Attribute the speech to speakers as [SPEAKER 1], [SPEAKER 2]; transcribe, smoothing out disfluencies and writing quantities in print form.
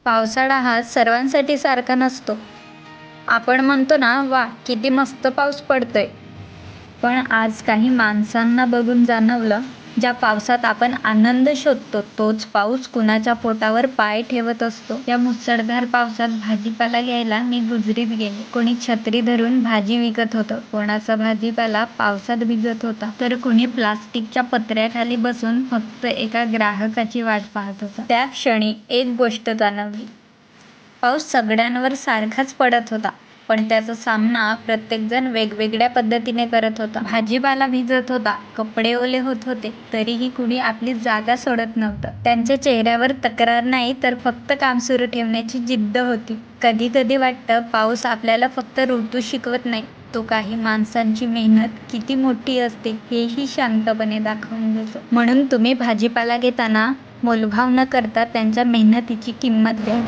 [SPEAKER 1] पावसाळा हा सर्वांसाठी सारखा नसतो. आपण म्हणतो ना, "वा, किती मस्त पाऊस पडतोय." पण आज काही माणसांना बघून जाणवलं, ज्या पावसात आपण आनंद शोधतो, तोच पाऊस कुणाच्या पोटावर पाय ठेवत असतो. या मुसळधार पावसात भाजीपाला घ्यायला मी गुजरीत गेले. कोणी छत्री धरून भाजी विकत होतं, कोणाचा भाजीपाला पावसात भिजत होता, तर कोणी प्लास्टिकच्या पत्र्याखाली बसून फक्त एका ग्राहकाची वाट पाहत होता. त्या क्षणी एक गोष्ट जाणवली. पाऊस सगळ्यांवर सारखाच पडत होता, पण त्याचा सामना प्रत्येकजण वेगवेगळ्या पद्धतीने करत होता. भाजीपाला भिजत होता, कपडे ओले होत होते, तरीही कुणी आपली जागा सोडत नव्हतं. त्यांच्या चेहऱ्यावर तक्रार नाही, तर फक्त काम सुरू ठेवण्याची जिद्द होती. कधी कधी वाटतं, पाऊस आपल्याला फक्त ऋतू शिकवत नाही, तो काही माणसांची मेहनत किती मोठी असते हेही शांतपणे दाखवून देतो. म्हणून तुम्ही भाजीपाला घेताना मोलभाव न करता त्यांच्या मेहनतीची किंमत द्या.